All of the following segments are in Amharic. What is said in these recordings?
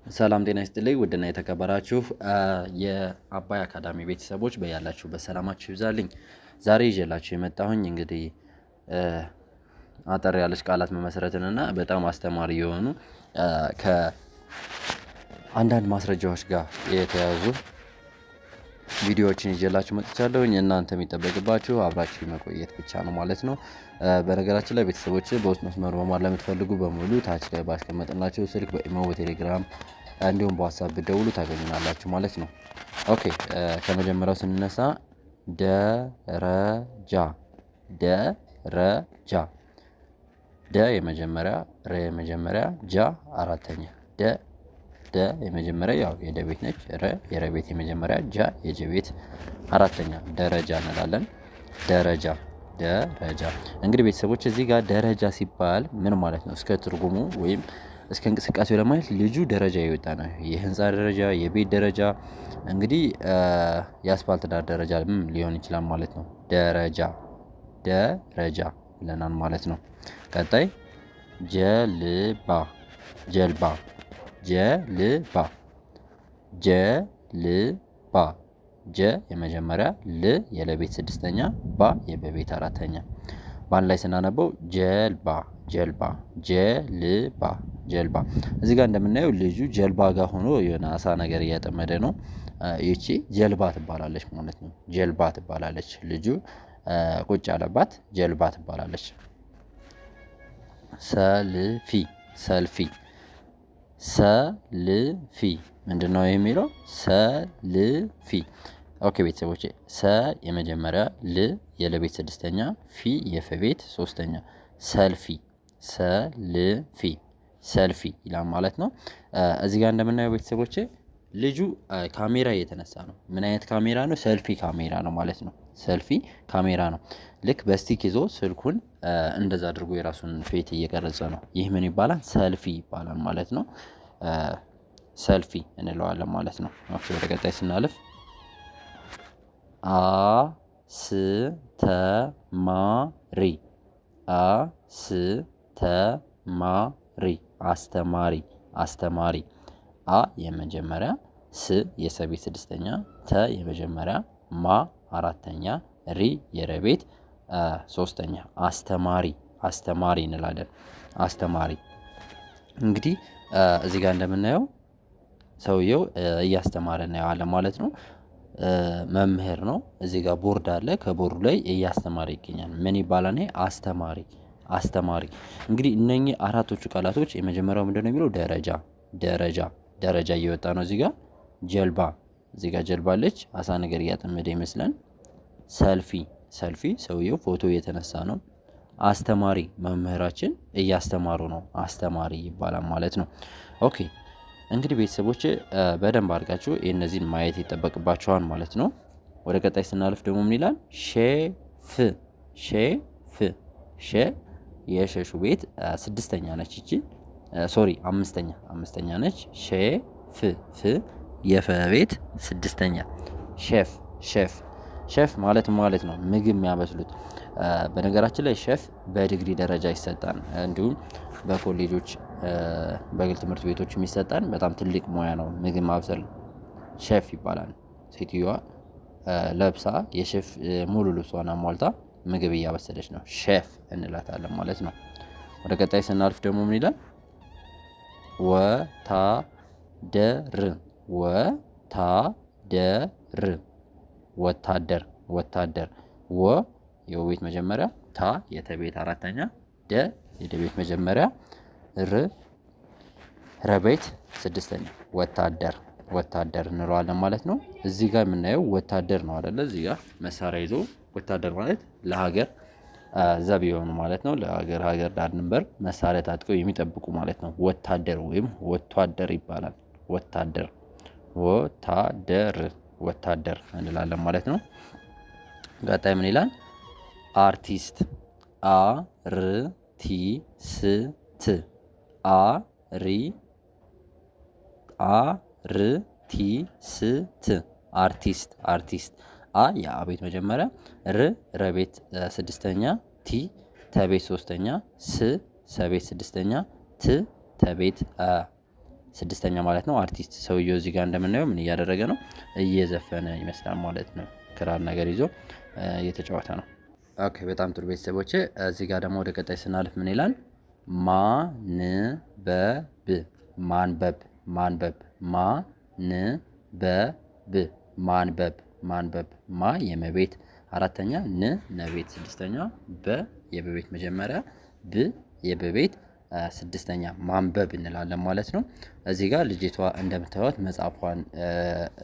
ሰላም ጤና ይስጥልኝ ውድና የተከበራችሁ የአባይ አካዳሚ ቤተሰቦች በያላችሁበት ሰላማችሁ ይብዛልኝ። ዛሬ ይዤላችሁ የመጣሁኝ እንግዲህ አጠር ያለች ቃላት መመስረትን እና በጣም አስተማሪ የሆኑ ከአንዳንድ ማስረጃዎች ጋር የተያዙ ቪዲዮዎችን ይዤላችሁ መጥቻለሁኝ። እናንተ የሚጠበቅባችሁ አብራችሁ መቆየት ብቻ ነው ማለት ነው። በነገራችን ላይ ቤተሰቦች በውስጥ መስመር መማር ለምትፈልጉ በሙሉ ታች ላይ ባስቀመጥናችሁ ስልክ በኢሞ በቴሌግራም እንዲሁም በዋትስአፕ ብትደውሉ ታገኙናላችሁ ማለት ነው። ኦኬ ከመጀመሪያው ስንነሳ ደረጃ ደረጃ ደ የመጀመሪያ ረ የመጀመሪያ ጃ አራተኛ ደ የመጀመሪያ ያው የደ ቤት ነች። ረ የረ ቤት የመጀመሪያ ጃ የጀ ቤት አራተኛ ደረጃ እንላለን። ደረጃ ደረጃ እንግዲህ ቤተሰቦች እዚህ ጋር ደረጃ ሲባል ምን ማለት ነው? እስከ ትርጉሙ ወይም እስከ እንቅስቃሴው ለማየት ልጁ ደረጃ የወጣ ነው። የህንፃ ደረጃ፣ የቤት ደረጃ እንግዲህ የአስፋልት ዳር ደረጃ ሊሆን ይችላል ማለት ነው። ደረጃ ደረጃ ብለናል ማለት ነው። ቀጣይ ጀልባ ጀልባ ጀልባ ጀልባ ጀ የመጀመሪያ ል የለቤት ስድስተኛ ባ የበቤት አራተኛ በአንድ ላይ ስናነበው ጀልባ ጀልባ ጀልባ ጀልባ። እዚህ ጋር እንደምናየው ልጁ ጀልባ ጋር ሆኖ የሆነ አሳ ነገር እያጠመደ ነው። ይቺ ጀልባ ትባላለች ማለት ነው። ጀልባ ትባላለች። ልጁ ቁጭ ያለባት ጀልባ ትባላለች። ሰልፊ ሰልፊ ሰልፊ ምንድነው የሚለው? ሰልፊ። ኦኬ ቤተሰቦቼ ሰ የመጀመሪያ ል የለቤት ስድስተኛ ፊ የፈቤት ሶስተኛ ሰልፊ ሰልፊ ሰልፊ ይላል ማለት ነው። እዚህ ጋር እንደምናየው ቤተሰቦቼ ልጁ ካሜራ እየተነሳ ነው። ምን አይነት ካሜራ ነው? ሰልፊ ካሜራ ነው ማለት ነው። ሰልፊ ካሜራ ነው። ልክ በስቲክ ይዞ ስልኩን እንደዛ አድርጎ የራሱን ፌት እየቀረጸ ነው። ይህ ምን ይባላል? ሰልፊ ይባላል ማለት ነው። ሰልፊ እንለዋለን ማለት ነው። ኦኬ ወደ ቀጣይ ስናልፍ አስተማሪ አስተማሪ አስተማሪ አስተማሪ አ የመጀመሪያ ስ የሰቤት ስድስተኛ ተ የመጀመሪያ ማ አራተኛ ሪ የረቤት ሶስተኛ አስተማሪ አስተማሪ እንላለን። አስተማሪ እንግዲህ እዚህ ጋር እንደምናየው ሰውየው እያስተማረ እናየዋለን ማለት ነው። መምህር ነው። እዚህ ጋር ቦርድ አለ። ከቦርዱ ላይ እያስተማረ ይገኛል። ምን ይባላል? አስተማሪ አስተማሪ። እንግዲህ እነኚህ አራቶቹ ቃላቶች የመጀመሪያው ምንድነው የሚለው? ደረጃ ደረጃ ደረጃ እየወጣ ነው። እዚህ ጋር ጀልባ እዚህ ጋር ጀልባ አለች። አሳ ነገር እያጠመደ ይመስላል። ሰልፊ ሰልፊ ሰውየው ፎቶ እየተነሳ ነው። አስተማሪ መምህራችን እያስተማሩ ነው። አስተማሪ ይባላል ማለት ነው። ኦኬ እንግዲህ ቤተሰቦች በደንብ አድርጋችሁ እነዚህን ማየት ይጠበቅባችኋል ማለት ነው። ወደ ቀጣይ ስናልፍ ደግሞ ምን ይላል? ሼፍ ሼፍ ሼ የሸሹ ቤት ስድስተኛ ነች። ይቺ ሶሪ አምስተኛ ነች። ሼፍ ፍ የፈ ቤት ስድስተኛ ሼፍ ሼፍ ሼፍ ማለት ነው ምግብ የሚያበስሉት። በነገራችን ላይ ሼፍ በዲግሪ ደረጃ ይሰጣል። እንዲሁም በኮሌጆች በግል ትምህርት ቤቶች የሚሰጣን በጣም ትልቅ ሙያ ነው። ምግብ ማብሰል ሼፍ ይባላል። ሴትዮዋ ለብሳ የሼፍ ሙሉ ልብሷን አሟልታ ምግብ እያበሰለች ነው። ሼፍ እንላታለን ማለት ነው። ወደ ቀጣይ ስናልፍ ደግሞ ምን ይላል? ወታደር ወታደር ወታደር ወታደር ወ የቤት መጀመሪያ ታ የተቤት አራተኛ ደ የደቤት መጀመሪያ ር ረቤት ስድስተኛ ወታደር ወታደር እንለዋለን ማለት ነው። እዚህ ጋር የምናየው ወታደር ነው አይደለ? እዚህ ጋር መሳሪያ ይዞ ወታደር ማለት ለሀገር ዘብ የሆኑ ማለት ነው። ሀገር ዳር ድንበር መሳሪያ ታጥቀው የሚጠብቁ ማለት ነው። ወታደር ወይም ወታደር ይባላል። ወታደር ወታደር ወታደር እንላለን ማለት ነው። ቀጣይ ምን ይላል? አርቲስት አርቲስት አርቲስት አርቲስት አርቲስት አ የአቤት መጀመሪያ ር ረቤት ስድስተኛ ቲ ተቤት ሶስተኛ ስ ሰቤት ስድስተኛ ት ተቤት ስድስተኛ ማለት ነው። አርቲስት ሰውየው እዚህ ጋር እንደምናየው ምን እያደረገ ነው? እየዘፈነ ይመስላል ማለት ነው። ክራር ነገር ይዞ እየተጫወተ ነው። ኦኬ በጣም ጥሩ ቤተሰቦቼ፣ እዚህ ጋር ደግሞ ወደ ቀጣይ ስናልፍ ምን ይላል? ማንበብ ማንበብ ማንበብ ማንበብ ማንበብ ማንበብ ማ የመቤት አራተኛ ን ነቤት ስድስተኛ በ የበቤት መጀመሪያ ብ የበቤት ስድስተኛ ማንበብ እንላለን ማለት ነው። እዚህ ጋር ልጅቷ እንደምታዩት መጽሐፏን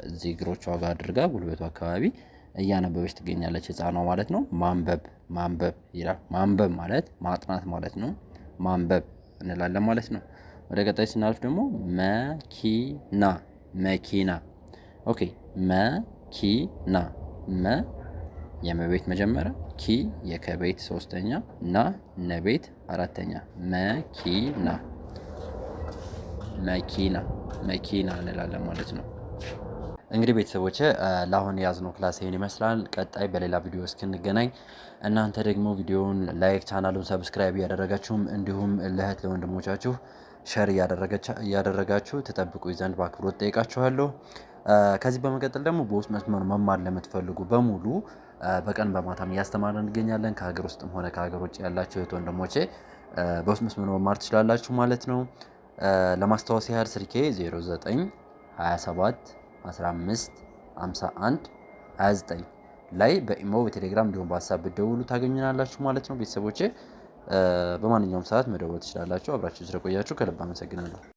እዚህ እግሮቿ ጋር አድርጋ ጉልበቷ አካባቢ እያነበበች ትገኛለች ህፃኗ ማለት ነው። ማንበብ ማንበብ ይላል። ማንበብ ማለት ማጥናት ማለት ነው። ማንበብ እንላለን ማለት ነው። ወደ ቀጣይ ስናልፍ ደግሞ መኪና መኪና። ኦኬ መኪና መ የመቤት መጀመሪያ ኪ የከቤት ሶስተኛ ና ነቤት አራተኛ መኪና መኪና መኪና እንላለን ማለት ነው። እንግዲህ ቤተሰቦቼ ለአሁን የያዝነው ክላስ ይሄን ይመስላል። ቀጣይ በሌላ ቪዲዮ እስክንገናኝ እናንተ ደግሞ ቪዲዮውን ላይክ፣ ቻናሉን ሰብስክራይብ እያደረጋችሁም እንዲሁም ለእህት ለወንድሞቻችሁ ሸር እያደረጋችሁ ተጠብቁ ዘንድ በአክብሮት ጠይቃችኋለሁ። ከዚህ በመቀጠል ደግሞ በውስጥ መስመር መማር ለምትፈልጉ በሙሉ በቀን በማታም እያስተማርን እንገኛለን። ከሀገር ውስጥም ሆነ ከሀገር ውጭ ያላችሁ እህት ወንድሞቼ በውስጥ መስመር መማር ትችላላችሁ ማለት ነው። ለማስታወስ ያህል ስልኬ 09 27 15 51 29 ላይ በኢሞ በቴሌግራም እንዲሁም በሀሳብ ብትደውሉ ታገኙናላችሁ ማለት ነው። ቤተሰቦቼ በማንኛውም ሰዓት መደወል ትችላላችሁ። አብራችሁ ስለቆያችሁ ከልብ አመሰግናለሁ።